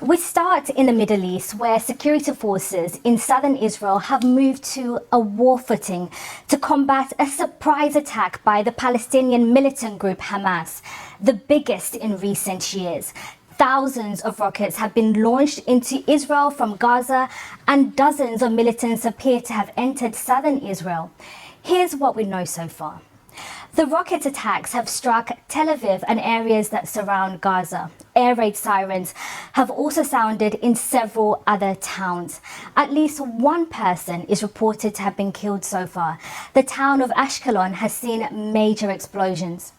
We start in the Middle East, where security forces in southern Israel have moved to a war footing to combat a surprise attack by the Palestinian militant group Hamas, the biggest in recent years. Thousands of rockets have been launched into Israel from Gaza, and dozens of militants appear to have entered southern Israel. Here's what we know so far. The rocket attacks have struck Tel Aviv and areas that surround Gaza. Air raid sirens have also sounded in several other towns. At least one person is reported to have been killed so far. The town of Ashkelon has seen major explosions.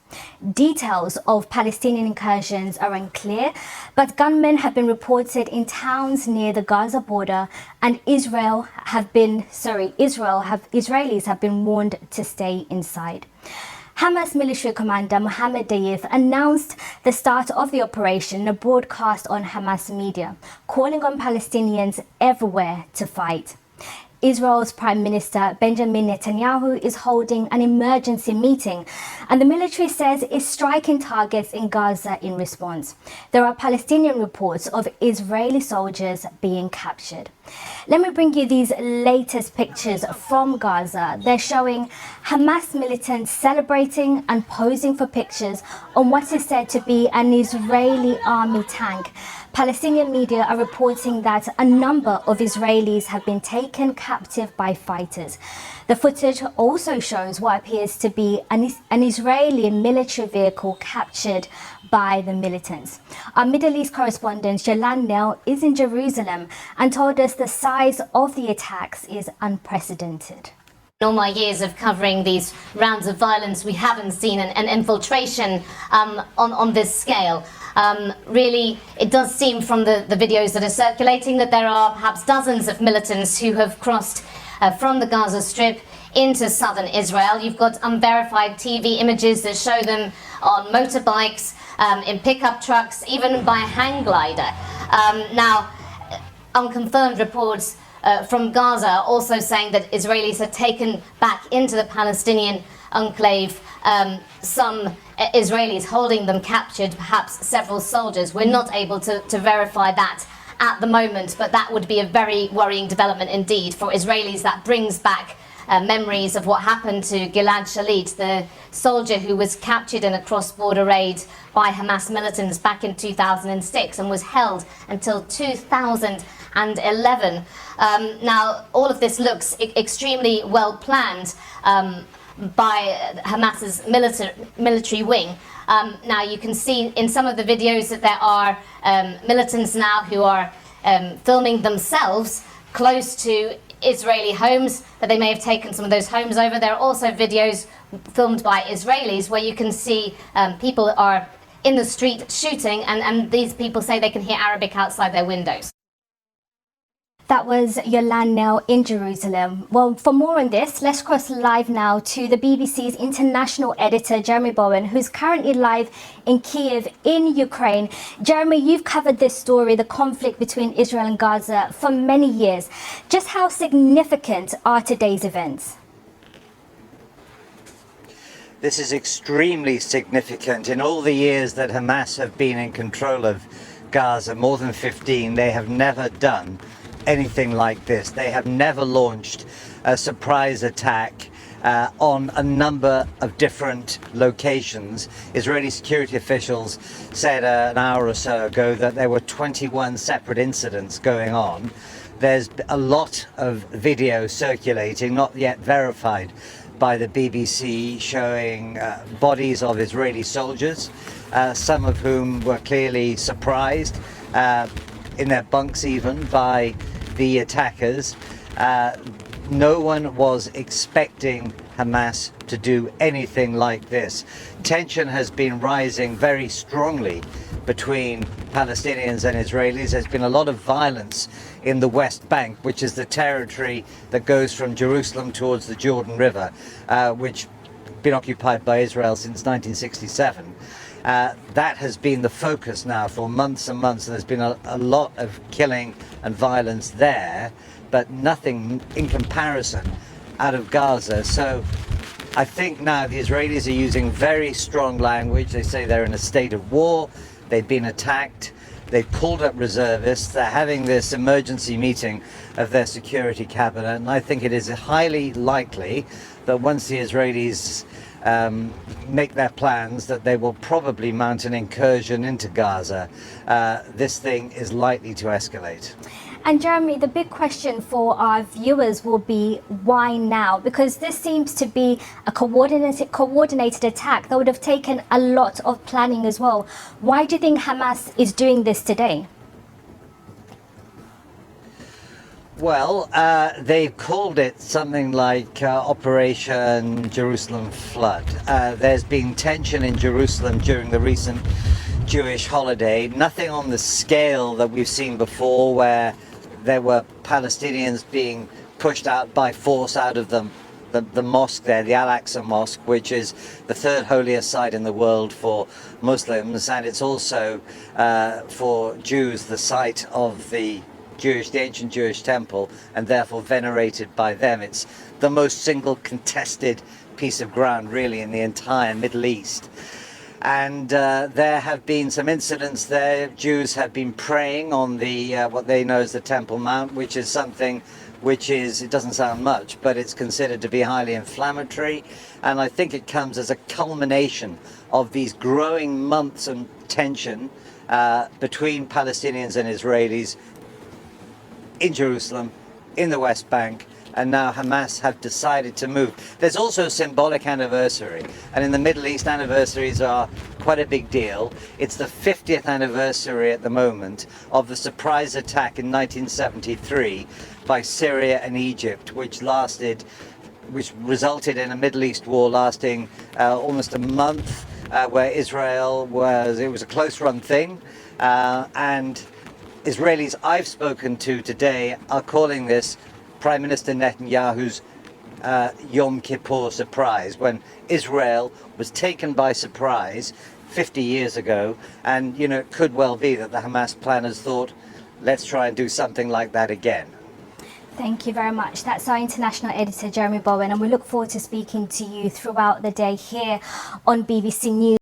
Details of Palestinian incursions are unclear, but gunmen have been reported in towns near the Gaza border, and Israelis have been warned to stay inside. Hamas military commander Mohammed Deif announced the start of the operation in a broadcast on Hamas media, calling on Palestinians everywhere to fight. Israel's Prime Minister Benjamin Netanyahu is holding an emergency meeting, and the military says it's striking targets in Gaza in response. There are Palestinian reports of Israeli soldiers being captured. Let me bring you these latest pictures from Gaza. They're showing Hamas militants celebrating and posing for pictures on what is said to be an Israeli army tank. Palestinian media are reporting that a number of Israelis have been taken captive by fighters. The footage also shows what appears to be an Israeli military vehicle captured by the militants. Our Middle East correspondent Yolan Nell is in Jerusalem and told us the size of the attacks is unprecedented. In all my years of covering these rounds of violence, we haven't seen an infiltration on this scale. Really, it does seem from the videos that are circulating that there are perhaps dozens of militants who have crossed from the Gaza Strip into southern Israel. You've got unverified TV images that show them on motorbikes, in pickup trucks, even by a hang glider. Now, unconfirmed reports from Gaza also saying that Israelis had taken back into the Palestinian enclave some Israelis, holding them captured, perhaps several soldiers. We're not able to verify that at the moment, but that would be a very worrying development indeed for Israelis. That brings back memories of what happened to Gilad Shalit, the soldier who was captured in a cross-border raid by Hamas militants back in 2006 and was held until 2011. Now, all of this looks extremely well planned by Hamas's military wing. Now, you can see in some of the videos that there are militants now who are filming themselves close to Israeli homes, that they may have taken some of those homes over. There are also videos filmed by Israelis where you can see people are in the street shooting, and these people say they can hear Arabic outside their windows. That was Yolan Nell in Jerusalem. Well, for more on this, let's cross live now to the BBC's international editor, Jeremy Bowen, who's currently live in Kiev in Ukraine. Jeremy, you've covered this story, the conflict between Israel and Gaza, for many years. Just how significant are today's events? This is extremely significant. In all the years that Hamas have been in control of Gaza, more than 15, they have never done anything like this. They have never launched a surprise attack on a number of different locations. Israeli security officials said an hour or so ago that there were 21 separate incidents going on. There's a lot of video circulating, not yet verified by the BBC, showing bodies of Israeli soldiers, some of whom were clearly surprised in their bunks even by the attackers. No one was expecting Hamas to do anything like this. Tension has been rising very strongly between Palestinians and Israelis. There's been a lot of violence in the West Bank, which is the territory that goes from Jerusalem towards the Jordan River, which has been occupied by Israel since 1967. That has been the focus now for months and months, and there's been a lot of killing and violence there, but nothing in comparison out of Gaza. So I think now the Israelis are using very strong language. They say they're in a state of war, they've been attacked, They pulled up reservists. They're having this emergency meeting of their security cabinet, and I think it is highly likely that once the Israelis make their plans, that they will probably mount an incursion into Gaza. This thing is likely to escalate. And Jeremy, the big question for our viewers will be why now? Because this seems to be a coordinated attack that would have taken a lot of planning as well. Why do you think Hamas is doing this today? Well, they've called it something like Operation Jerusalem Flood. There's been tension in Jerusalem during the recent Jewish holiday. Nothing on the scale that we've seen before, where there were Palestinians being pushed out by force out of the mosque there, the Al-Aqsa Mosque, which is the third holiest site in the world for Muslims, and it's also for Jews the site of the ancient Jewish temple, and therefore venerated by them. It's the most single contested piece of ground really in the entire Middle East. And there have been some incidents there. Jews have been praying on the what they know as the Temple Mount, which is something which is, it doesn't sound much, but it's considered to be highly inflammatory. And I think it comes as a culmination of these growing months of tension between Palestinians and Israelis in Jerusalem, in the West Bank, and now Hamas have decided to move. There's also a symbolic anniversary, and in the Middle East, anniversaries are quite a big deal. It's the 50th anniversary at the moment of the surprise attack in 1973 by Syria and Egypt, which resulted in a Middle East war lasting almost a month, where it was a close-run thing, and Israelis I've spoken to today are calling this Prime Minister Netanyahu's Yom Kippur surprise, when Israel was taken by surprise 50 years ago. And, you know, it could well be that the Hamas planners thought, let's try and do something like that again. Thank you very much. That's our international editor, Jeremy Bowen, and we look forward to speaking to you throughout the day here on BBC News.